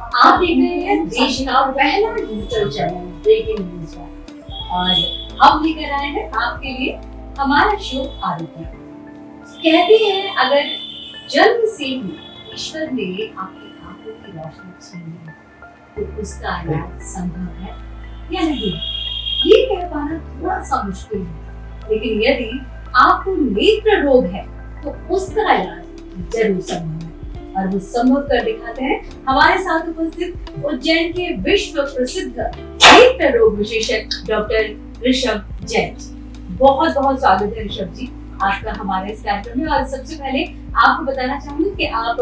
आप देख रहे हैं देश का पहला डिजिटल चैनल ब्रेकिंग न्यूज और हम लेकर आए हैं आपके लिए हमारा शो आरोग्य। कहते हैं अगर जन्म से ही ईश्वर ने आपकी आंखों की रोशनी छीन ली तो उसका इलाज संभव है या नहीं, ये कह पाना थोड़ा सा मुश्किल है, लेकिन यदि आपको नेत्र रोग है तो उसका इलाज जरूर संभव है और वो संभव कर दिखाते हैं हमारे साथ उपस्थित उज्जैन के विश्व प्रसिद्ध नेत्र रोग विशेषज्ञ डॉक्टर ऋषभ जैन। बहुत बहुत स्वागत है ऋषभ जी आपका हमारे इस कार्यक्रम में। और सबसे पहले आपको बताना चाहूंगी कि आप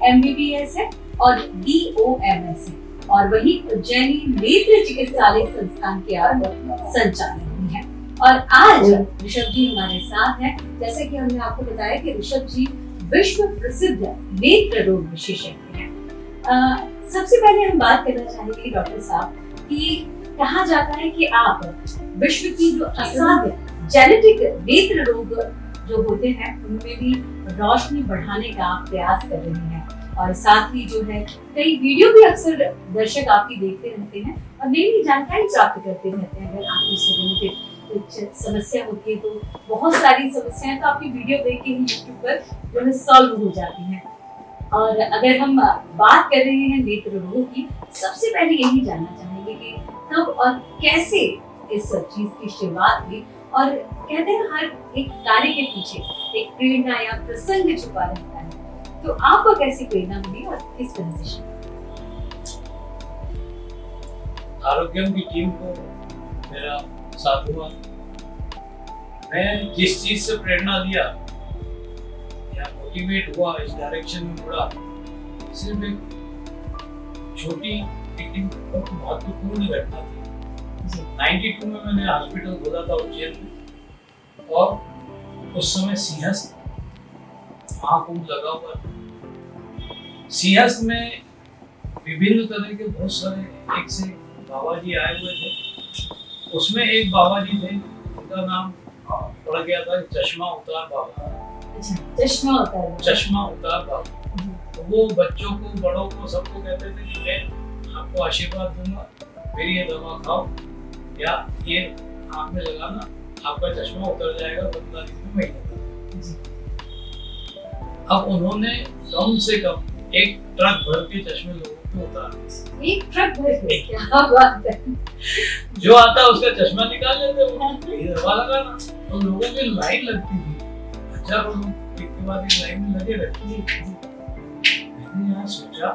MBBS है और DOMS है और वही उज्जैनी नेत्र चिकित्सालय संस्थान के आप संचालक भी हैं। और आज ऋषभ जी हमारे साथ हैं। जैसे कि हमने आपको बताया कि ऋषभ जी विश्व प्रसिद्ध नेत्र रोग विशेषज्ञ हैं। सबसे पहले हम बात करना चाहेंगे डॉक्टर साहब कि कहा जाता है कि आप विश्व की जो असाध्य जेनेटिक नेत्र रोग जो होते हैं उनमें भी रोशनी बढ़ाने का प्रयास कर रहे हैं और साथ ही जो है कई वीडियो भी अक्सर दर्शक आपकी देखते रहते हैं और नई नई जानकारी प्राप्त करते रहते हैं। अगर आपको इससे रिलेटेड कुछ समस्या होती है तो बहुत सारी समस्याएं तो आपकी वीडियो देख के ही यूट्यूब पर जो है सॉल्व हो जाती हैं। और अगर हम बात कर रहे हैं नेत्र रोगों की, सबसे पहले यही जानना चाहेंगे कि कब और कैसे इस चीज की शुरुआत हुई। और कहते हैं हर एक कार्य के पीछे एक प्रेरणा या प्रसंग छुपा रहता है, तो आपको कैसी प्रेरणा मिली और किस तरह से शुरू? आरोग्यम की टीम को मेरा साधुवाद। मैं जिस चीज से प्रेरणा लिया या मोटिवेट हुआ इस डायरेक्शन में मुड़ा, सिर्फ एक छोटी लेकिन बहुत महत्वपूर्ण घटना थी। 92 में मैंने हॉस्पिटल खोला था उज्जैन में और उस समय सिंहस्थ महाकुंभ लगा हुआ था। सिंहस्थ में विभिन्न तरह के बहुत सारे एक से बाबा जी आए हुए थे। उसमें एक बाबा जी थे उनका नाम पड़ गया था चश्मा उतार बाबा। चश्मा उतार बाबा। तो वो बच्चों को बड़ों को सबको कहते थे कि मैं आपको आशीर्वाद दूंगा, फिर ये दवा खाओ या ये आँख में लगाना, आपका चश्मा उतर जाएगा 15 दिन में महीने। अब उन्होंने कम से कम एक ट्रक भर के चश्मे लोगों को उतारे। एक ट्रक भर के? क्या बात है। जो आता उसका चश्मा निकाल लेते वो, ये दवा लगाना। तो लोगों की लाइन लगती थी, हजारों लोग एक के बाद एक लाइन में लगे रहते थे। मैंने यहाँ सोचा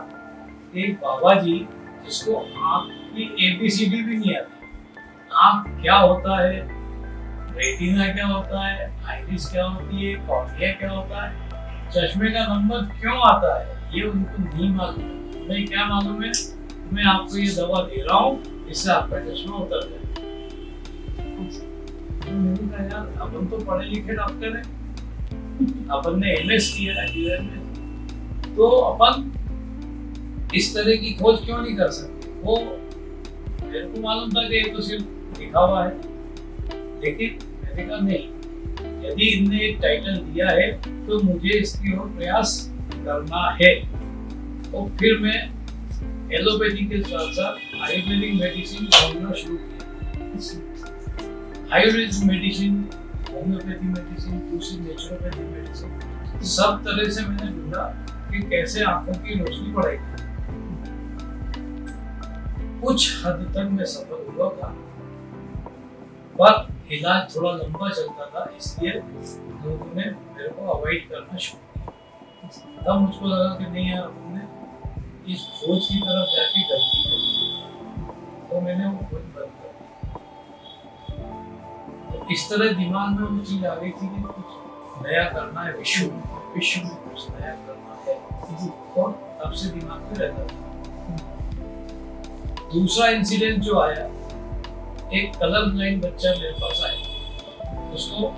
एक बाबा जी जिसको आँख की ABCD भी नहीं आती, आँख क्या होता है, रेटिना क्या होता है, आइरिस क्या होती है, कॉर्निया क्या होता है, चश्मे का नंबर क्यों आता है, ये उनको नहीं मालूम है। तुम्हें क्या मालूम है? मैं आपको ये दवा दे रहा हूँ, इससे आपका चश्मा उतर जाए। मैंने कहा यार अपन तो पढ़े लिखे डॉक्टर हैं, अपन ने MS किया है DL में, तो अपन इस तरह की खोज क्यों नहीं कर सकते? वो मेरे को मालूम था कि ये तो सिर्फ लिखा हुआ है, लेकिन मैंने कहा नहीं, यदि इनने एक टाइटल दिया है तो मुझे इसकी ओर प्रयास करना है। तो फिर मैं एलोपैथी के साथ साथ आयुर्वेदिक मेडिसिन ढूंढना शुरू किया। आयुर्वेदिक मेडिसिन, होम्योपैथी मेडिसिन, दूसरी नेचुरोपैथी मेडिसिन, सब तरह से मैंने ढूंढा कि कैसे आंखों की रोशनी बढ़ेगी। कुछ हद तक मैं सफल हुआ था, पर इलाज थोड़ा लंबा चलता था, इसलिए लोगों ने मेरे को अवॉइड करना शुरू किया। तब मुझको लगा कि नहीं यार, हमने इस खोज की तरफ जाके गलती की, तो मैंने वो खोज बंद कर दी। तो इस तरह दिमाग में वो चीज आ गई थी कि कुछ नया करना है, विश्व में कुछ नया करना है, और तब से दिमाग में रहता था। दूसरा इंसिडेंट जो आया, एक कलर ब्लाइंड बच्चा मेरे पास आया, उसको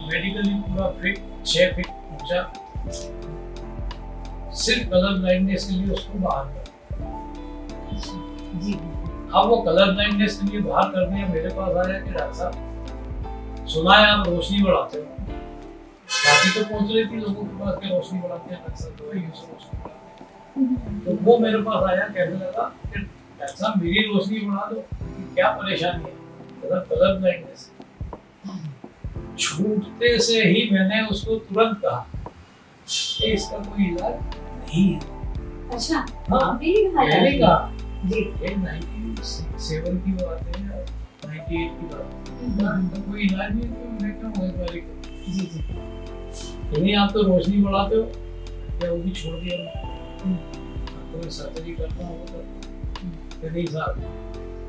मेडिकली पूरा फिट, 6 फीट ऊंचा, सिर्फ कलर ब्लाइंडनेस के लिए उसको बाहर कर। अब वो कलर ब्लाइंडनेस के लिए बाहर कर दिया, मेरे पास आया कि डॉक्टर साहब सुना है आप रोशनी बढ़ाते हो। बाकी तो पहुंच रही थी लोगों के पास कि रोशनी बढ़ाते हैं, अक्सर दवाइयों से रोशनी बढ़ाते हैं। तो वो मेरे पास आया, कहने लगा कि ऐसा मेरी रोशनी बढ़ा दो, क्या परेशानी है, कलर ब्लाइंडनेस। छूटते से ही मैंने उसको तुरंत कहा कि इसका कोई इलाज नहीं है। अच्छा, हाँ, आपने ही कहा मैंने है? कहा जी। ये 97 की बात है या 98 की बात है, इनका कोई इलाज नहीं है, तो मैं क्यों उम्मीदवारी करूं? जी जी। नहीं, आप तो रोशनी बढ़ाते हो, क्या वो भी छोड़ दिया मैंने, आपको सर्जरी करना होगा तो नहीं साहब।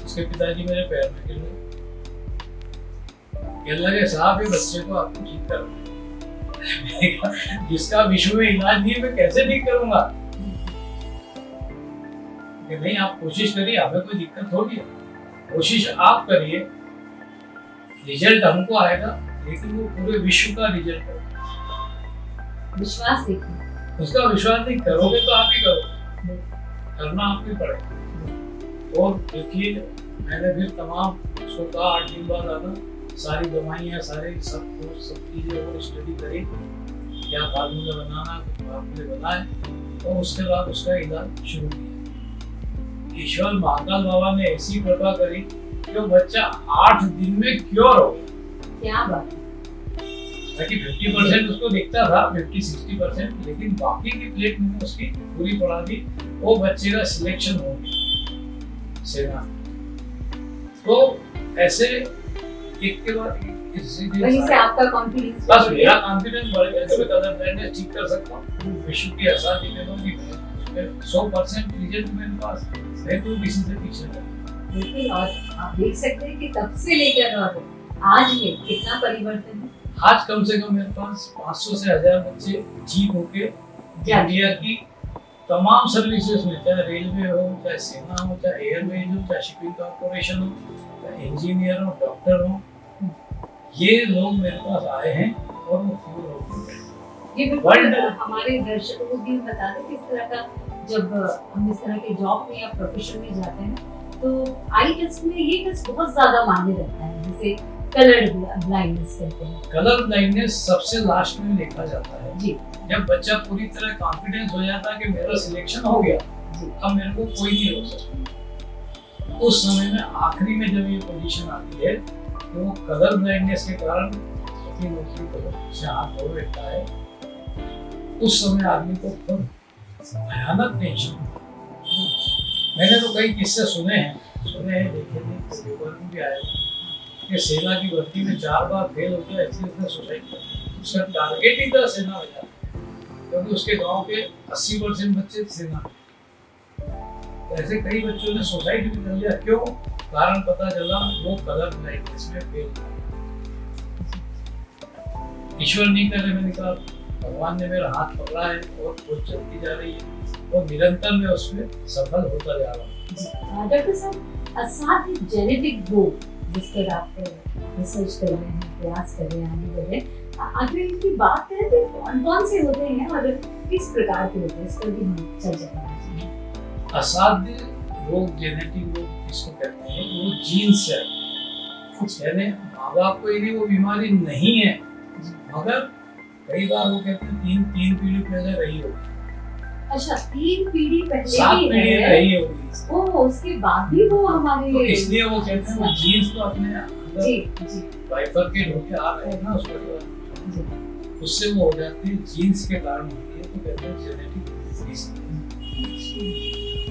उसके पिताजी मेरे पैर में गिर गए, कहने लगे साहब ये बच्चे को आपको ठीक करना है। मैंने कहा, जिसका विश्व में इलाज नहीं है मैं कैसे ठीक करूंगा? कि नहीं, आप कोशिश करिए, हमें कोई दिक्कत होगी, कोशिश आप करिए, रिजल्ट हमको आएगा, लेकिन वो पूरे विश्व का रिजल्ट है। विश्वास देखिए। उसका विश्वास नहीं करोगे तो आप ही करोगे, करना आपको पड़ेगा। और देखिए, मैंने फिर तमाम उसको कहा 8 दिन बाद आना, सारी दवाइयाँ, सारे सब चीज़ें वो स्टडी करी, क्या फार्मूला बनाना, फार्मूले बनाए, और उसके बाद उसका इलाज शुरू किया। ईश्वर महाकाल बाबा ने ऐसी कृपा करी कि वो बच्चा 8 दिन में क्योर हो गया। क्या बात है। ताकि 50% उसको दिखता था, 50-60%, लेकिन बाकी की प्लेट में उसकी पूरी पड़ा दी, वो बच्चे का सिलेक्शन हो गया सेना। तो ऐसे एक के बाद वहीं से आपका कॉन्फिडेंस बस मेरा कॉन्फिडेंस बढ़ गया कि मैं कलर ब्लाइंडनेस ठीक कर सकता हूँ। विश्व की आजादी में तो नहीं, 100% रिजल्ट मेरे पास, मैं तो किसी से पीछे नहीं। बिल्कुल। और आप देख सकते हैं कि तब से लेकर और आज में कितना परिवर्तन है। आज कम से कम मेरे पास 500 से 1000 बच्चे ठीक होके इंडिया की तमाम सर्विसेज में, चाहे रेलवे हो, चाहे सेना हो, चाहे एयरवेज हो, चाहे शिपिंग कॉर्पोरेशन हो, चाहे इंजीनियर हो, डॉक्टर हो, ये लोग मेरे पास आए हैं और वो क्योर हो गए। ये बिल्कुल हमारे दर्शकों को भी बता दें किस तरह का, जब हम इस तरह के जॉब में या प्रोफेशन में जाते हैं तो आई टेस्ट में ये टेस्ट बहुत ज्यादा मायने रखता है, जिसे कलर ब्लाइंडनेस कहते हैं। कलर ब्लाइंडनेस सबसे लास्ट में देखा जाता है जी। जब बच्चा पूरी तरह कॉन्फिडेंस हो जाता है कि मेरा सिलेक्शन हो गया, अब मेरे को कोई नहीं रोक सकता। उस समय में आखिरी में जब ये पोजीशन आती है तो वो कलर ब्लाइंडनेस के कारण अपनी नौकरी को से हाथ धो लेता है। उस समय आदमी को बहुत भयानक टेंशन। मैंने तो कई किस्से सुने हैं, देखे थे, पेपर में भी आए कि सेना की भर्ती में 4 बार फेल हो गया, इसलिए उसने सुसाइड किया। उसका टारगेट ही था सेना में जाना, क्योंकि उसके गांव के 80% बच्चे सेना में। ऐसे कई बच्चों ने सुसाइड भी कर लिया। क्यों? कारण पता चला, वो कलर ब्लाइंडनेस में फेल हुआ। ईश्वर नहीं करे मैंने कहा, भगवान ने मेरा हाथ पकड़ा है और वो चलती जा रही है और निरंतर मैं उसमें सफल होता जा रहा हूँ। डॉक्टर साहब, असाध्य जेनेटिक रोग जिस पर आप रिसर्च कर रहे हैं, प्रयास कर रहे हैं, आगे बढ़ रहे हैं, आखिर इनकी बात करें तो कौन-कौन से होते हैं और किस प्रकार के होते हैं, इस पर भी हम चर्चा करना चाहेंगे। असाध्य रोग, जेनेटिक रोग जिसको कहते हैं, वो जीन से यानी माँ बाप को यदि वो बीमारी नहीं है, मगर कई बार वो कहते हैं 3 पीढ़ी पहले रही होगी। अच्छा, 3 पीढ़ी पहले 7 पीढ़ी रही होगी। ओह, उसके बाद भी वो हमारे तो इसलिए वो कहते हैं वो जीन्स तो अपने जी जी बाइफरकेट होके आ रहे हैं ना उस परिवार, उससे वो हो जाती है, जीन्स के कारण होती है, तो कहते हैं जेनेटिक डिसीज।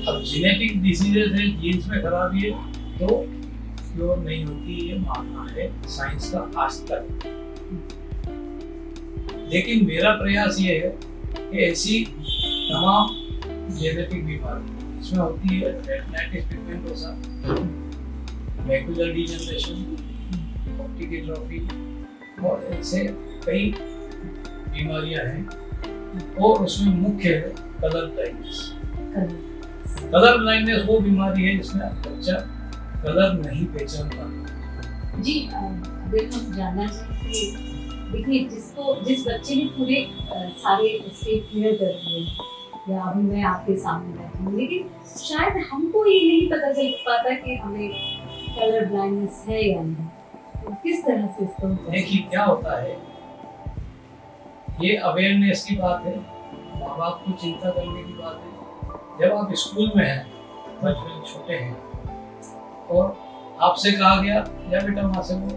अब जेनेटिक डिसीजेज है, जीन्स में खराबी है, तो क्योर नहीं होती, ये मानना है साइंस का आज तक। लेकिन मेरा प्रयास ये है कि ऐसी तमाम जेनेटिक बीमारी इसमें होती है, retinitis pigmentosa, macular degeneration, optic atrophy और ऐसे कई बीमारियां हैं, और उसमें मुख्य है कलर ब्लाइंडनेस। कलर ब्लाइंडनेस वो बीमारी है जिसमें बच्चा कलर नहीं पहचान पाता। जी, अगर हम जानना चाहें कि देखिए, जिस बच्चे ने पूरे सारे स्टेप क्लियर कर दिए, या अभी मैं आपके सामने बैठी हूँ, लेकिन शायद हमको ये नहीं पता चल पाता कि हमें कलर ब्लाइंडनेस है या नहीं, तो किस तरह से इसको देखिए क्या होता है, ये अवेयरनेस की बात है, माँ बाप को चिंता करने की बात है जब आप स्कूल में हैं, बचपन छोटे हैं, और आपसे कहा गया या बेटा वहां से वो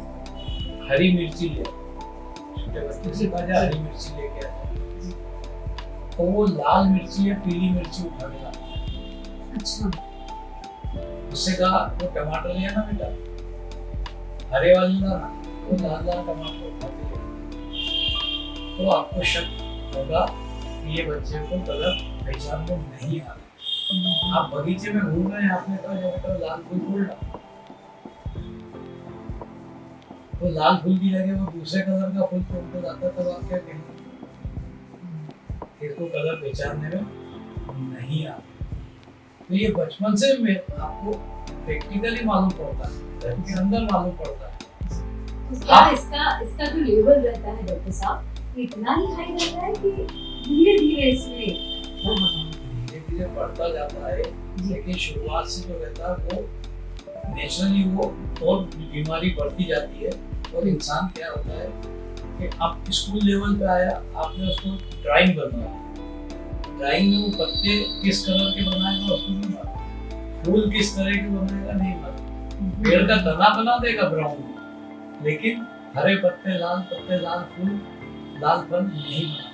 हरी मिर्ची ले, छोटे बच्चे से कहा जाए हरी मिर्ची लेके आ, तो वो लाल मिर्ची या पीली मिर्ची उठा के लाता है। अच्छा। उससे कहा वो टमाटर ले आना बेटा, हरे वाली लाना, वो लाल लाल टमाटर उठा के ले, तो आपको शक होगा कि ये बच्चे को कलर पहचान में नहीं आ रहा। आप बगीचे में घूम रहे हैं, आपने कहा बेटा लाल फूल फूल रहा, तो लाल फूल की जगह वो दूसरे कलर का फूल फूल के लाता, तब आप क्या कहेंगे? इसको कलर पहचानने में नहीं आता। तो ये बचपन से आपको प्रैक्टिकली मालूम पड़ता है, घर के अंदर मालूम पड़ता है। तो क्या इसका जो लेवल रहता है डॉक्टर साहब, इतना ही हाई रहता है कि धीरे धीरे इसमें धीरे धीरे बढ़ता जाता है, लेकिन शुरुआत से जो रहता है वो नेचुरली वो और बीमारी बढ़ती जाती है। और इंसान क्या होता है कि आप स्कूल लेवल पे आया, आपने उसको ड्राइंग बनाया, ड्राइंग में वो पत्ते किस कलर के बनाएगा उसको नहीं मालूम, फूल किस तरह के बनाएगा नहीं मालूम, पेड़ का तना बना देगा ब्राउन, लेकिन हरे पत्ते लाल फूल लाल फल नहीं बना।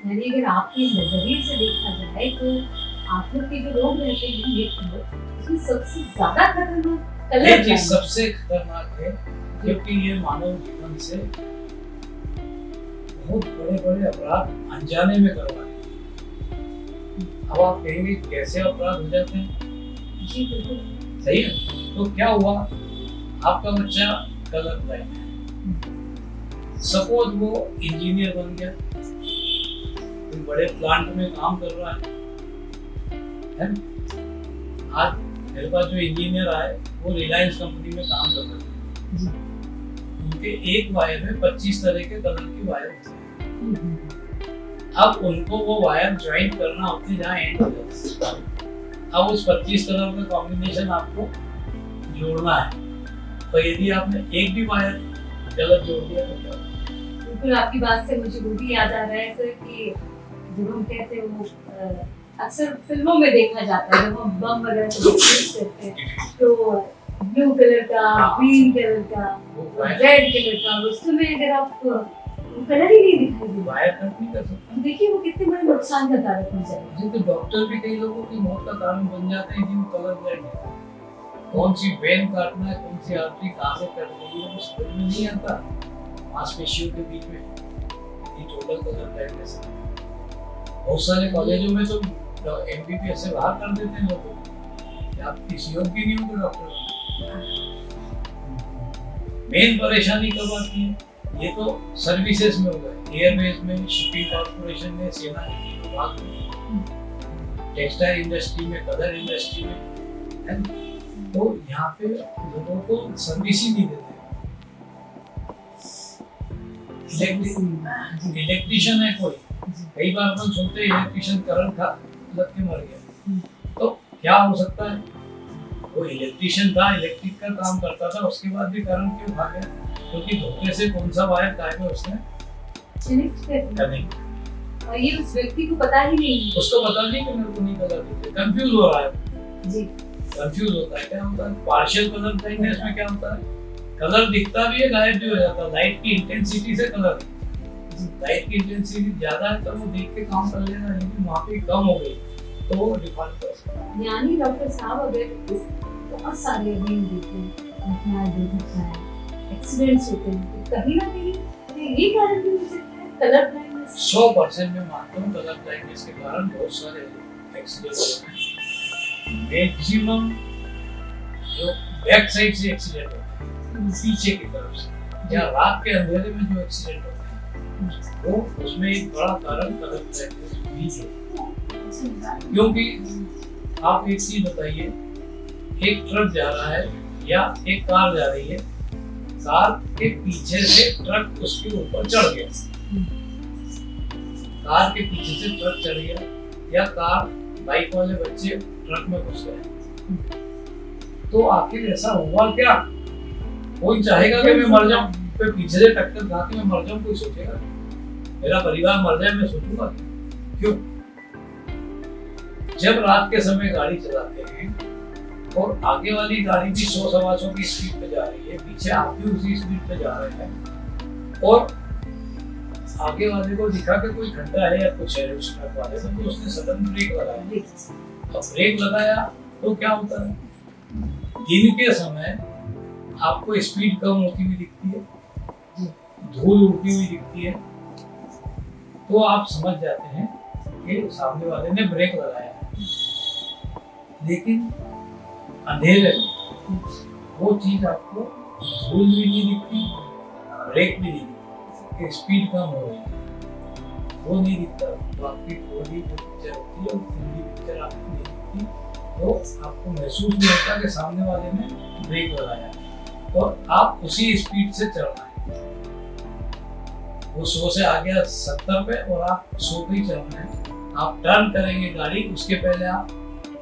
यानी अगर आपके नजरिए से देखा जाए तो आप लोग के जो लोग रहते हैं ये उसमें सबसे ज्यादा खतरनाक कलर ये चीज सबसे खतरनाक है, क्योंकि ये मानव जीवन से बहुत बड़े बड़े अपराध अनजाने में करवाते हैं। अब आप कहेंगे कैसे अपराध हो जाते हैं? जी बिल्कुल सही है। तो क्या हुआ, आपका बच्चा कलर ब्लाइंड है, सपोज वो इंजीनियर बन गया, कोई बड़े प्लांट में काम कर रहा है ना? आज मेरे पास जो इंजीनियर आए वो रिलायंस कंपनी में काम कर रहे थे, उनके एक वायर में 25 तरह के कलर की वायर होती है। अब उनको वो वायर ज्वाइन करना होती है जहाँ एंड हो जाता है। अब उस 25 कलर का कॉम्बिनेशन आपको जोड़ना है, तो यदि आपने एक भी वायर गलत जोड़ दिया तो क्या? बिल्कुल आपकी बात से मुझे वो भी याद आ रहा है सर कि जब हम कहते हैं वो अक्सर फिल्मों में देखा जाता है, जब हम बम वगैरह करते हैं तो ब्लू कलर का, ग्रीन कलर का, रेड कलर का, उस समय अगर आप कलर ही नहीं दिखाई दे, वायर कट नहीं कर सकते। देखिए वो कितने बड़े नुकसान का कारक बन जाएगा। जी, तो डॉक्टर भी कई लोगों की मौत का कारण बन जाते हैं जिन कलर ब्लाइंड है। कौन सी वेन काटना है, कौन सी आर्टरी कहाँ से कट रही है, वो समझ में नहीं आता। मांसपेशियों के बीच में ये टोटल कलर ब्लाइंडनेस है। बहुत सारे कॉलेजों में तो एमबीबीएस से बाहर कर देते हैं लोगों को, आप किसी योग्य नहीं हो तो डॉक्टर। मेन परेशानी कब आती है? ये तो सर्विसेज में हो गए, एयरवेज में, शिपिंग कॉर्पोरेशन में, सेना के विभाग में, टेक्सटाइल इंडस्ट्री में, कलर इंडस्ट्री में, है ना? तो यहाँ पे लोगों को सर्विस ही नहीं देते। इलेक्ट्रिशियन है कोई, कई बार अपन सुनते हैं इलेक्ट्रिशियन करंट था लग के मर गया, तो क्या हो सकता है? वो इलेक्ट्रिशियन था, इलेक्ट्रिक का काम करता था, उसके बाद भी करंट क्यों भाग गया? क्योंकि धोखे से कौन सा वायर काय में उसने कनेक्ट, और ये उस व्यक्ति को पता ही नहीं, उसको पता नहीं कि मेरे को नहीं कलर दिखते, कंफ्यूज हो रहा है जी, कंफ्यूज होता है। क्या होता है पार्शियल कलर ब्लाइंडनेस में? क्या होता है कलर दिखता भी है, गायब भी हो जाता है। लाइट की इंटेंसिटी से कलर, लाइट की इंटेंसिटी ज्यादा है तो वो देख के काम कर लेना, लेकिन वहाँ पे कम हो गई तो वो डिफॉल्ट कर सकता है। यानी डॉक्टर साहब अगर बहुत सारे अभी देखें घटनाएं, दुर्घटनाएं, एक्सीडेंट्स होते हैं, तो कहीं ना कहीं ये कारण भी हो सकता है कलर ब्लाइंडनेस। 100% में मानता हूँ कलर ब्लाइंडनेस के कारण बहुत सारे एक्सीडेंट होते हैं। मैक्सिमम जो बैक साइड से एक्सीडेंट होते हैं, पीछे की तरफ से, या रात के अंधेरे में जो एक्सीडेंट होते हैं, वो उसमें एक बड़ा कारण कलर ब्लाइंडनेस भी है। क्योंकि आप एक चीज बताइए, एक ट्रक जा रहा है या एक कार जा रही है, कार के पीछे से ट्रक उसके ऊपर चढ़ गया, कार के पीछे से ट्रक चढ़ गया, या कार बाइक वाले बच्चे ट्रक में घुस गए, तो आखिर ऐसा हुआ क्या? कोई चाहेगा कि मैं मर जाऊं, फिर पीछे से टक्कर खा के मैं मर जाऊं? कोई सोचेगा मेरा परिवार मर जाए मैं सोचूंगा? क्यों? जब रात के समय गाड़ी चलाते हैं और आगे वाली गाड़ी भी 100-125 की स्पीड पे जा रही है, पीछे आप भी उसी स्पीड पे जा रहे हैं और आगे वाले को दिखा कि कोई खड्डा है या कुछ है उस ट्रक वाले को, तो उसने सडन ब्रेक लगाया। अब ब्रेक लगाया तो क्या होता है, दिन के समय आपको स्पीड कम होती हुई दिखती है, धूल उड़ती हुई दिखती है, तो आप समझ जाते हैं कि सामने वाले ने ब्रेक लगाया है। लेकिन अंधेरे में वो चीज आपको धूल भी नहीं दिखती, ब्रेक भी नहीं दिखती, स्पीड कम हो रही है, वो नहीं दिखता। तो आपकी 4D पिक्चर होती है और 3D पिक्चर आपको नहीं दिखती, तो आपको महसूस नहीं होता कि सामने वाले ने ब्रेक लगाया है और आप उसी स्पीड से चल रहे हैं। वो 100 से आ गया 70 पे और आप 100 पे ही चल रहे हैं। आप टर्न करेंगे गाड़ी, उसके पहले आप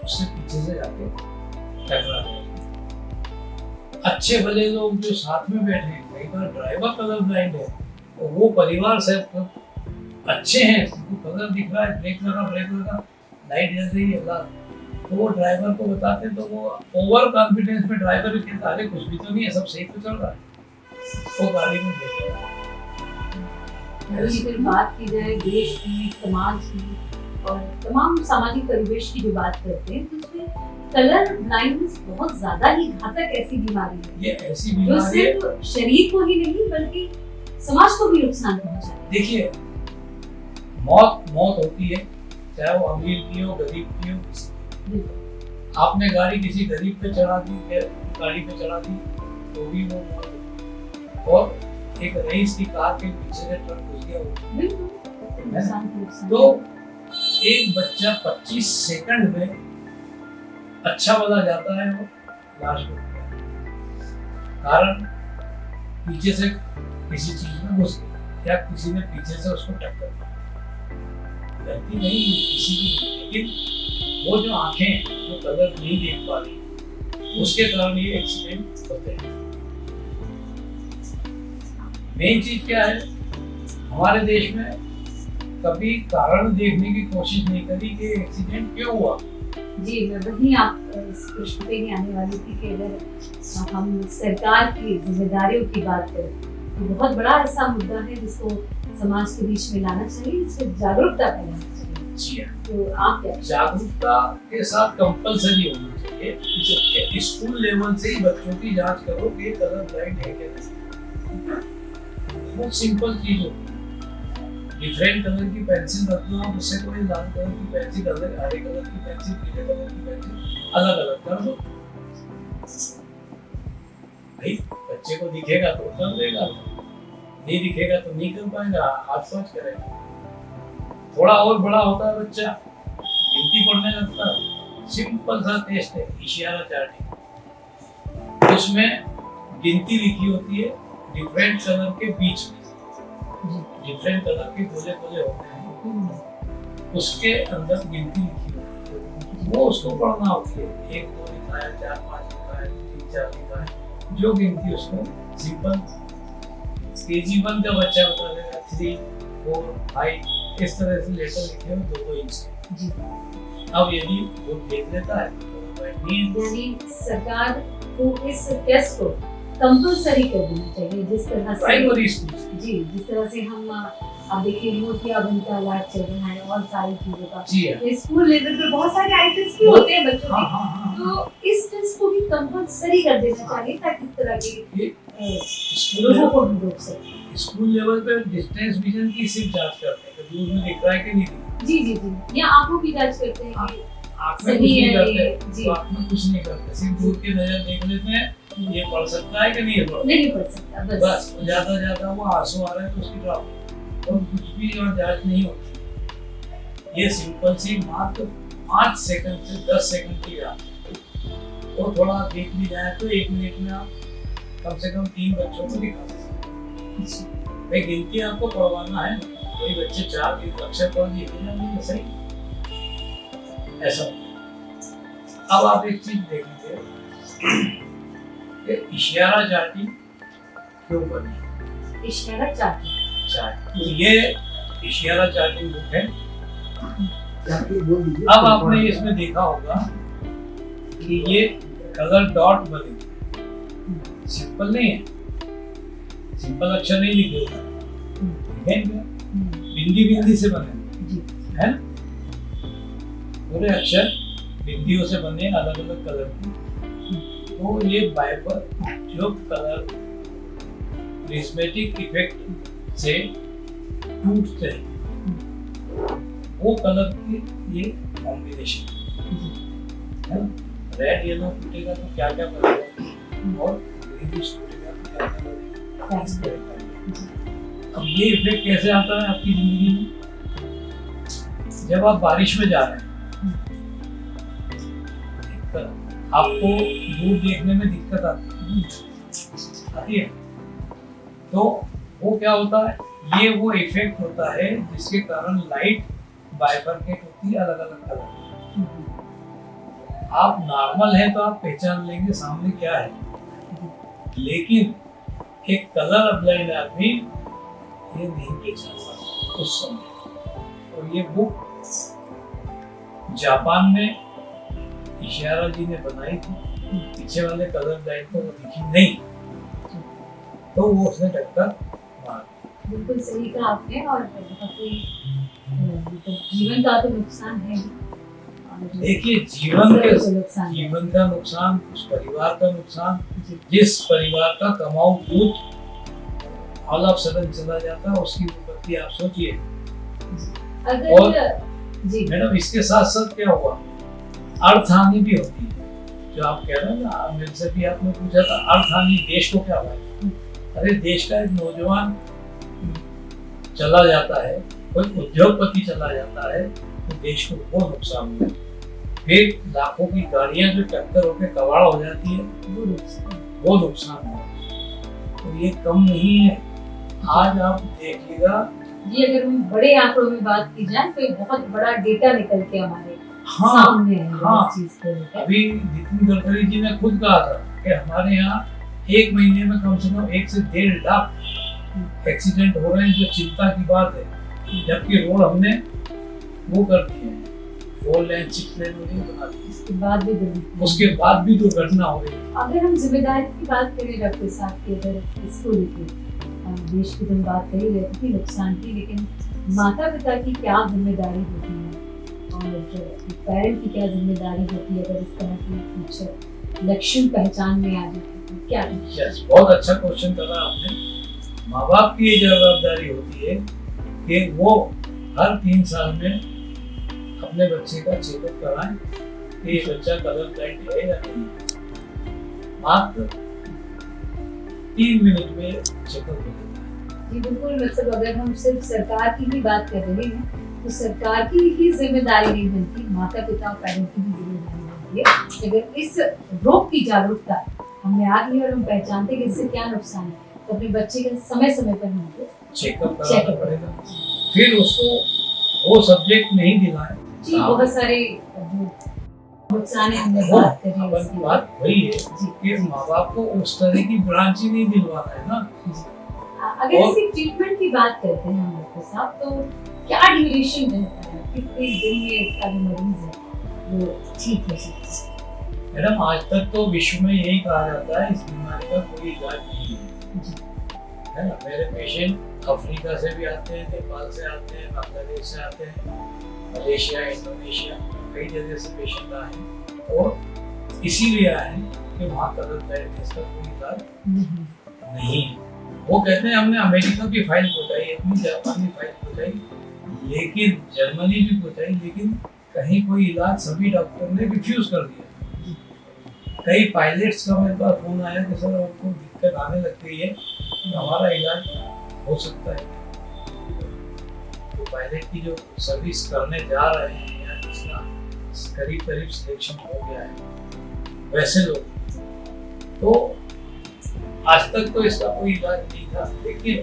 उससे पीछे से जाके टकरा जाएंगे। अच्छे भले लोग जो साथ में बैठे हैं, कई बार ड्राइवर कलर ब्लाइंड है और वो परिवार से अच्छे हैं, कलर दिख रहा है, ब्रेक लगा, लाइट जल रही है, तो वो ड्राइवर को बताते हैं, तो वो ओवर कॉन्फिडेंस में ड्राइवर भी कहता है कुछ भी तो नहीं है, सब सही तो चल रहा है, वो गाड़ी में देख रहा है। अगर बात की जाए देश की, समाज की और तमाम सामाजिक परिवेश की जो बात करते हैं, तो उसमें कलर ब्लाइंडनेस बहुत ज्यादा ही घातक ऐसी बीमारी है। ये ऐसी जो बीमारी है, सिर्फ शरीर को ही नहीं बल्कि समाज को भी नुकसान पहुंचाती है। देखिए मौत होती है, चाहे वो अमीर की हो, गरीब की हो, किसी की। आपने गाड़ी किसी गरीब पे चढ़ा दी, गाड़ी पे चढ़ा दी तो भी वो मौत होती। और एक रईस की कार के पीछे से ट्रक घुस गया तो एक बच्चा 25 सेकंड में अच्छा भला जाता है और लाश हो गया, कारण पीछे से किसी चीज में घुस गया या किसी ने पीछे से उसको टक्कर दी। गलती नहीं किसी की, लेकिन वो जो आंखें जो कलर नहीं देख पा रही, उसके कारण ये एक्सीडेंट होते हैं। मेन चीज क्या है, हमारे देश में कभी कारण देखने की कोशिश नहीं करी कि एक्सीडेंट क्यों हुआ। जी, मैं वही आप इस प्रश्न पे ही आने वाली थी कि अगर हम सरकार की जिम्मेदारियों की बात करें तो बहुत बड़ा ऐसा मुद्दा है जिसको समाज के बीच में लाना चाहिए, इसको जागरूकता फैलाना चाहिए। जी हाँ, तो आप क्या जागरूकता के साथ कंपलसरी होना चाहिए। स्कूल लेवल से ही बच्चों की जांच करो कि कलर ब्लाइंड है क्या नहीं। बहुत सिंपल चीज होती है, डिफरेंट कलर की पेंसिल रख दो आप, उससे कोई लाल कलर की पेंसिल, अलग हरे कलर की पेंसिल, पीले कलर की पेंसिल अलग अलग कर दो। भाई बच्चे को दिखेगा तो कर देगा, नहीं दिखेगा तो नहीं कर पाएगा, हाथ पाँच करेगा। थोड़ा और बड़ा होता है बच्चा, गिनती पढ़ने लगता है, सिंपल सा टेस्ट है इशारा चार्टिंग, उसमें गिनती लिखी होती है डिफरेंट कलर के बीच में, डिफरेंट कलर के गोले गोले होते हैं, उसके अंदर गिनती लिखी होती है, वो उसको पढ़ना होती है। 1 2 लिखा है, 4 5 लिखा है, 3 4 लिखा है, जो गिनती उसको सिंपल KG1 का बच्चा बता देगा 3 4 5 इस तरह से लेटर लिखे हुए 2-2 इंच के। अब यदि वो देख लेता है तो यानी सरकार को इस टेस्ट को कंपलसरी कर देना चाहिए, जिस तरह से प्राइमरी स्कूल जी, जिस तरह से हम अब देखिए मोतियाबिंद का इलाज चल रहा है और सारी चीजों का, जी हाँ, स्कूल लेवल पे बहुत सारे आइटम्स भी होते हैं बच्चों के, हाँ। तो इस टेस्ट को भी कंपलसरी कर देना चाहिए ताकि इस तरह के स्कूल लोगों को भी रोक सके। स्कूल लेवल पे डिस्टेंस विजन की सिर्फ जांच करते हैं कि दूर में दिख रहा है कि नहीं दिख रहा। जी, या आंखों की जांच करते हैं कि आँख में कुछ सही नहीं है करते, जी, तो आँख में कुछ नहीं करते, सिर्फ दूर की नजर देख लेते हैं ये पढ़ सकता है कि नहीं पढ़, नहीं पढ़ सकता, बस ज्यादा वो आंसू आ रहे हैं तो उसकी ड्रॉप, और कुछ भी और जांच नहीं होती। ये सिंपल सी मात्र 5 सेकंड से 10 सेकंड की जांच, वो थोड़ा देख ली जाए तो 1 मिनट में आप कम से कम 3 बच्चों को दिखा सकते हैं। भाई गिनती आपको पढ़वाना है, कोई बच्चे 4 अक्षर पढ़ लिखे सही, ऐसा। अब आप एक चीज देखेंगे कि इशारा चार्टिंग क्यों बनी। इशारा चार्टिंग, तो ये इशारा चार्टिंग बुक है, अब आपने इसमें देखा होगा कि ये कलर डॉट बने, सिंपल नहीं है, सिंपल अक्षर नहीं लिखे होगा, बिंदी बिंदी से बने है, पूरे अक्षर बिंदियों से बने अलग अलग कलर के। तो ये बाइपर जो कलर प्रिज्मेटिक इफेक्ट से टूटते हैं, वो कलर की ये कॉम्बिनेशन है। रेड येलो टूटेगा तो क्या क्या बनेगा, और ग्रीनिश टूटेगा तो क्या क्या बनेगा, इस तरह का। अब ये इफेक्ट कैसे आता है आपकी जिंदगी में? जब आप बारिश में जा रहे हैं, आपको दूर देखने में दिक्कत आती है, तो वो क्या होता है, ये वो इफेक्ट होता है जिसके कारण लाइट बाइफरकेट होती है अलग अलग कलर। आप नॉर्मल है तो आप पहचान लेंगे सामने क्या है, लेकिन एक कलर ब्लाइंड आदमी ये नहीं पहचान सकता उस समय। और ये बुक जापान में इशिहारा जी ने बनाई थी, पीछे वाले कलर ब्लाइंड को वो दिखी नहीं, तो वो उसने टक्कर मार। बिल्कुल सही कहा आपने। और बहुत ही जीवन का तो नुकसान है ही। देखिए, जीवन का नुकसान, उस परिवार का नुकसान जिस परिवार का कमाऊ पूत ऑल ऑफ सडन चला जाता है, उसकी विपत्ति आप सोचिए। और जी मैडम, इसके साथ साथ क्या हुआ, अर्थहानि भी होती है। जो आप कह रहे हैं ना, मेरे से भी आपने पूछा था अर्थहानि देश को क्या हुआ। अरे देश का एक नौजवान चला जाता है, कोई उद्योगपति चला जाता है, तो देश को वो नुकसान हुआ। फिर लाखों की गाड़ियां जो टक्कर होकर कबाड़ हो जाती है, वो नुकसान हुआ। तो ये कम नहीं है। आज आप देखिएगा जी, अगर हम बड़े आंकड़ों में बात की जाए तो एक बहुत बड़ा डेटा निकल के हमारे सामने है। इस चीज को लेकर अभी नितिन गडकरी जी ने खुद कहा था कि हमारे यहाँ एक महीने में कम से कम 1 से 1.5 लाख एक्सीडेंट हो रहे हैं, जो चिंता की बात है। जबकि रोड हमने वो कर दिए हैं, 4 लेन 6 लेन बना दी, उसके बाद भी दुर्घटना हो रही है। अगर हम जिम्मेदारी की बात करें डॉक्टर साहब की, अगर इसको लेकर देश की तुम बात करी रहती थी नुकसान की, लेकिन माता पिता की क्या जिम्मेदारी होती है और पेरेंट की क्या जिम्मेदारी होती है अगर इस तरह की कुछ लक्षण पहचान में आ जाए तो क्या? बहुत अच्छा क्वेश्चन करा आपने। माँ बाप की ये जवाबदारी होती है कि वो हर 3 साल में अपने बच्चे का चेकअप कराएं कि ये बच्चा कलर ब्लाइंड है या नहीं। मात्र 3 मिनट में चेकअप हो जाता है। जी बिल्कुल, मतलब अगर हम सिर्फ सरकार की भी बात कर रहे हैं तो सरकार की ही जिम्मेदारी नहीं बनती, माता पिता और पेरेंट की भी जिम्मेदारी बनती है। अगर इस रोग की जागरूकता हमें आ गई और हम पहचानते कि इससे क्या नुकसान है, तो अपने बच्चे का समय समय पर हमको चेकअप कराना पड़ेगा। फिर उसको वो सब्जेक्ट नहीं दिलाएं। जी, बहुत सारे नुकसान है, हमने बात करी है। बात वही है कि माँ बाप को उस तरह की ब्रांच ही नहीं दिलवाना है ना। अगर इसी ट्रीटमेंट की बात करते हैं हम डॉक्टर साहब, तो क्या ड्यूरेशन रहता है, कितने दिन में इसका जो मरीज है वो ठीक हो सकता है? मैडम, आज तक तो विश्व में यही कहा जाता है इस बीमारी का कोई इलाज नहीं है ना। मेरे पेशेंट अफ्रीका से भी आते हैं, नेपाल से आते हैं, बांग्लादेश से आते हैं, मलेशिया, इंडोनेशिया, कई जगह से पेशेंट आए हैं। और इसीलिए आए हैं कि वहाँ कलर ब्लाइंड का कोई इलाज नहीं है। वो कहते हैं हमने अमेरिका की फाइल पहुंचाई, अपनी जापानी फाइल पहुंचाई, लेकिन जर्मनी भी पहुंचाई, लेकिन कहीं कोई इलाज सभी डॉक्टर ने रिफ्यूज कर दिया। कई पायलट्स का मेरे पास फोन आया कि सर उनको दिक्कत आने लग गई है, हमारा इलाज हो सकता है। तो पायलट की जो सर्विस करने जा रहे हैं या जिसका करीब करीब सिलेक्शन हो गया है, वैसे लोग, तो आज तक तो इसका कोई इलाज नहीं था। लेकिन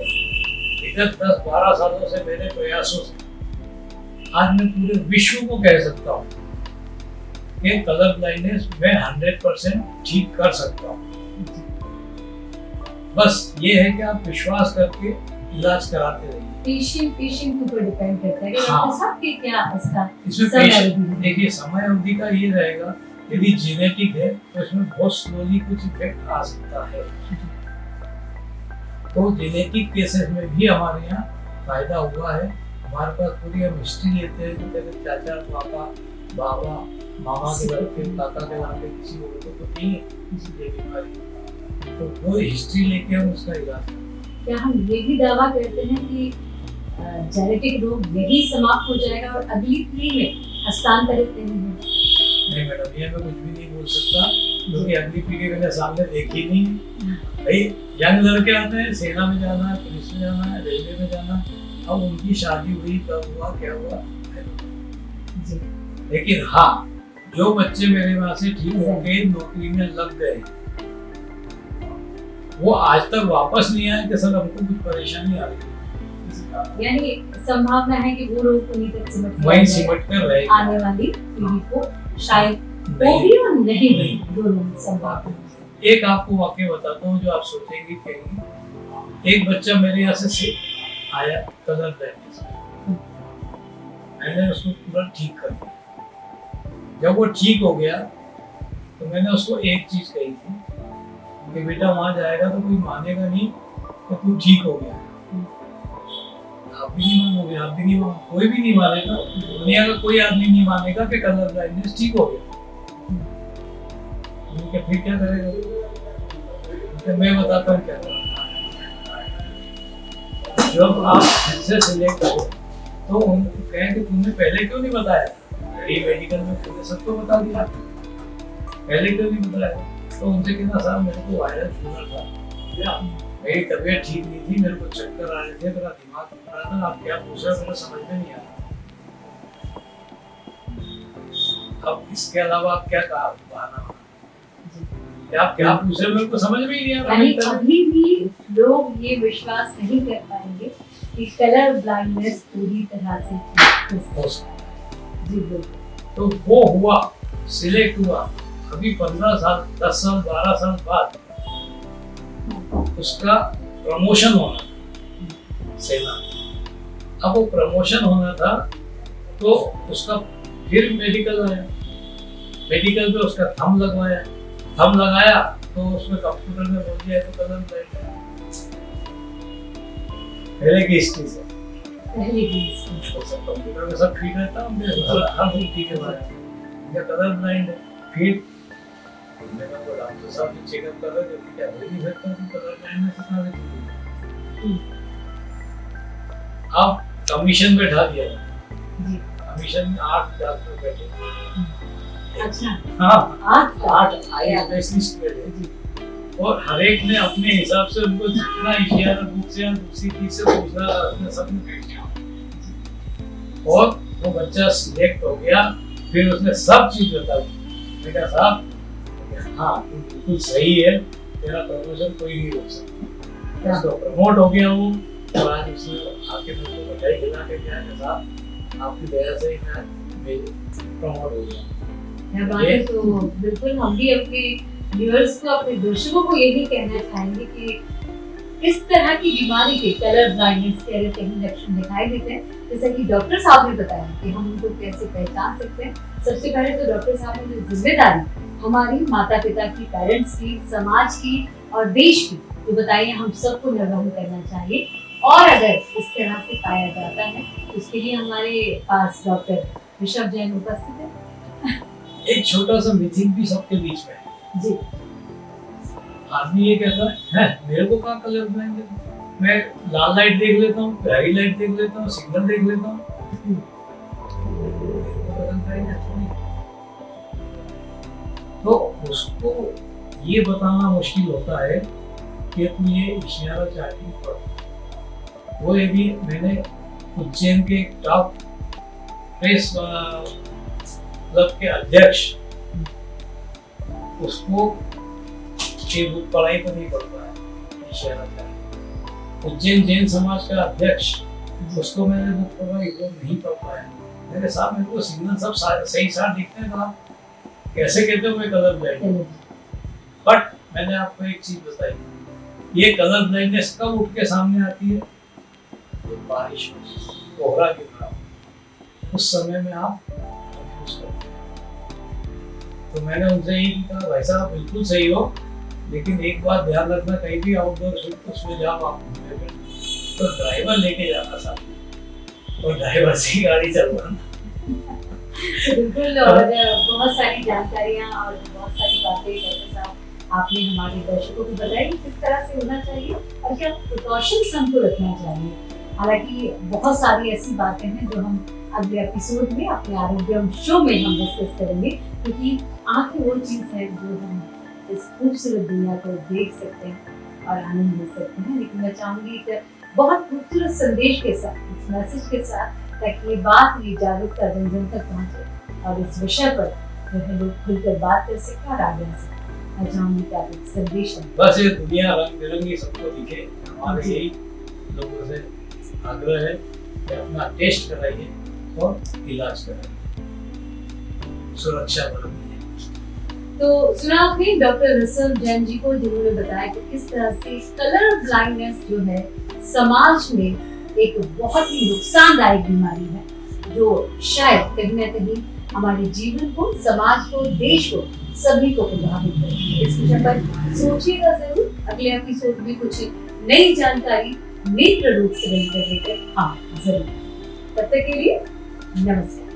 विगत 10-12 सालों से मेरे प्रयासों से आज मैं पूरे विश्व को कह सकता हूँ कि कलर ब्लाइंडनेस मैं 100% ठीक कर सकता हूँ। बस ये है कि आप विश्वास करके इलाज कराते रहिए। पेशेंट के ऊपर डिपेंड करता है कि हाँ। डॉक्टर साहब के क्या इसका इसमें समय पेशेंट अवधि है। देखिए समय अवधि का ये रहेगा, यदि जेनेटिक है तो इसमें बहुत स्लोली कुछ इफेक्ट आ सकता है। तो जेनेटिक केसेस में भी हमारे यहाँ फायदा हुआ है। हमारे पास पूरी हम हिस्ट्री लेते हैं कि तेरे चाचा, पापा, बाबा, मामा के घर पे, काका के घर पे किसी को तो नहीं है ये बीमारी, तो वो हिस्ट्री लेके हम उसका इलाज करते हैं। क्या हम ये भी दावा करते हैं कि जेनेटिक रोग यही समाप्त हो जाएगा और अगली पीढ़ी में हस्तांतरित नहीं होगा? नहीं मैडम, ये मैं कुछ भी नहीं बोल सकता क्योंकि अगली पीढ़ी मैंने सामने देखी नहीं। भाई यंग लड़के आते हैं, सेना में जाना है, पुलिस में जाना है, रेलवे में जाना है, अब उनकी शादी हुई, कब हुआ, क्या हुआ, जी। लेकिन हाँ, जो बच्चे मेरे वहां से ठीक होके नौकरी में लग गए, वो आज तक वापस नहीं आए कि सर हमको कुछ परेशानी आ रही है। यानी संभावना है कि वो लोग उन्हीं तक सिमट वहीं सिमट कर रहे आने वाली पीढ़ी को शायद वो नहीं। भी और नहीं भी नहीं। दोनों संभावना। एक आपको वाक्य बताता हूँ जो आप सोचेंगे कहेंगे। एक बच्चा मेरे यहाँ से आया कलर ब्लाइंडनेस, मैंने उसको पूरा ठीक कर दिया। जब वो ठीक हो गया तो मैंने उसको एक चीज कही थी कि बेटा वहां जाएगा तो कोई मानेगा नहीं कि तू ठीक हो गया। आप भी नहीं मानोगे, आप भी नहीं मानोगे, कोई भी नहीं मानेगा, दुनिया का कोई आदमी नहीं मानेगा कि कलर ब्लाइंडनेस ठीक हो गया। उनके फिर क्या करेगा? तो मैं बताता हूँ क्या करेगा। जब आप ऐसे सिलेक्ट करो तो उनको कहें कि तुमने पहले क्यों नहीं बताया? ये मेडिकल में तुमने सबको बता दिया, पहले क्यों नहीं बताया? तो उनसे कहना साहब मेरे को वायरल फीवर था, मेरी तबीयत ठीक नहीं थी, मेरे को चक्कर आ रहे थे, मेरा दिमाग घूम रहा था, आप क्या पूछ रहे हो मुझे समझ में नहीं आ रहा। अब इसके अलावा आप क्या कहा बहाना? आप क्या पूछ रहे हो मेरे को समझ में ही नहीं आ रहा। यानी अभी भी लोग ये विश्वास नहीं कर पाएंगे कि कलर ब्लाइंडनेस पूरी तरह से ठीक हो सकता है। जी बिल्कुल। तो वो हुआ, सिलेक्ट हुआ, अभी 15 साल 10 साल 12 साल बाद उसका प्रमोशन होना था सेना। अब वो प्रमोशन होना था तो उसका फिर मेडिकल आया, मेडिकल पे उसका थंब लगवाया, थंब लगाया तो उसमें कंप्यूटर में बोल दिया तो कलर ब्लाइंड है। पहले की हिस्ट्री से तो सब कंप्यूटर में सब ठीक रहता, हमने हर ठीक है भाई, कलर ब्लाइंड है। फिर मैंने बोला डॉक्टर साहब ने चेकअप कर रहे थे, क्या हो नहीं सकता कि कलर ब्लाइंडनेस से साबित हो। अब कमीशन बैठा दिया, कमीशन में 8 डॉक्टर बैठे। अच्छा हाँ, 8 आई स्पेशलिस्ट बैठे और हर एक ने अपने हिसाब से उनको जितना इशारा बुक से या दूसरी चीज से पूछना अपने सबने भेज दिया और वो बच्चा सिलेक्ट हो गया। फिर उसने सब चीज बता दी। मैं कहा साहब हाँ बिल्कुल सही है, तेरा प्रमोशन कोई नहीं रोक सकता। उसको प्रमोट हो गया वो, और आज उसने आके मेरे को बधाई दिला के गया कि साहब आपकी दया से ही मैं प्रमोट हो गया। ये तो बिल्कुल हम भी अपने व्यूअर्स को, अपने दर्शकों को यही कहना चाहेंगे कि इस तरह की बीमारी के कलर ब्लाइंडनेस के अगर कहीं लक्षण दिखाई देते हैं, जैसा कि डॉक्टर साहब ने बताया कि हम उनको कैसे पहचान सकते हैं। सबसे पहले तो डॉक्टर साहब ने जो जिम्मेदारी हमारी माता पिता की, पेरेंट्स की, समाज की और देश की, तो बताइए हम सबको निर्वहन करना चाहिए। और अगर इस तरह से पाया जाता है तो उसके लिए हमारे पास डॉक्टर ऋषभ जैन उपस्थित है। एक छोटा सा मिथिंग भी सबके बीच में है। जी। आदमी ये कहता है मेरे को कहाँ कलर ब्लाइंड है, मैं लाल लाइट देख लेता हूँ, हरी लाइट देख लेता हूँ, सिग्नल देख लेता हूँ, तो उसको ये बताना मुश्किल होता है कि तुम ये इशारा चार्टिंग पढ़ो। वो यदि मैंने उज्जैन के टॉप प्रेस क्लब के अध्यक्ष उसको ये बुक पढ़ाई तो नहीं पढ़ता है इशारा चार्टिंग। उज्जैन जैन समाज का अध्यक्ष उसको मैंने बुक पढ़ाई वो नहीं पढ़ पाया। मेरे साथ मेरे को सिग्नल सब सही साथ दिखते हैं, तो कैसे कहते हो मैं कलर ब्लाइंड। बट मैंने आपको एक चीज बताई, ये कलर ब्लाइंडनेस कब उठ के सामने आती है बारिश हो, कोहरा गिर रहा हो, उस समय में आप कंफ्यूज करते हैं। तो मैंने उनसे यही कहा, भाई साहब बिल्कुल सही हो, लेकिन एक बात ध्यान रखना, कहीं भी आउटडोर शूट उसमें जाओ आप घूमने में, तो ड्राइवर लेके जाना साथ, और ड्राइवर से गाड़ी चलवाना। बिल्कुल, और बहुत सारी जानकारियाँ और बहुत सारी बातें डॉक्टर साहब आपने हमारे दर्शकों को बताई कि किस तरह से होना चाहिए और क्या प्रिकॉशंस हमको रखना चाहिए। हालांकि बहुत सारी ऐसी बातें हैं जो हम अगले एपिसोड में अपने आरोग्यम शो में हम डिस्कस करेंगे, क्योंकि आंखें वो चीज़ है जो हम इस खूबसूरत दुनिया को देख सकते हैं और आनंद ले सकते हैं। लेकिन मैं चाहूँगी कि बहुत खूबसूरत संदेश के साथ, इस मैसेज के साथ, ताकि ये बात, ये जागरूकता जन जन तक पहुँचे और इस विषय पर जो है लोग खुलकर बात कर सकें और आगे आ सकें। मैं चाहूँगी कि आप एक संदेश दें। बस ये दुनिया रंग बिरंगी सबको दिखे, हमारे यही लोगों से आग्रह है कि अपना टेस्ट कराइए और इलाज कराइए, सुरक्षा बरतिए। तो सुना आपने डॉक्टर रसल जैन जी को, जिन्होंने बताया कि किस तरह से कलर ब्लाइंडनेस जो है समाज में एक बहुत ही नुकसानदायक बीमारी है, जो शायद कहीं ना कहीं हमारे जीवन को, समाज को, देश को, सभी को प्रभावित करती है। इस विषय पर सोचिएगा जरूर। अगले एपिसोड में कुछ नई जानकारी नेत्र रूप से लेकर हाँ जरूर। तब तक के लिए नमस्कार।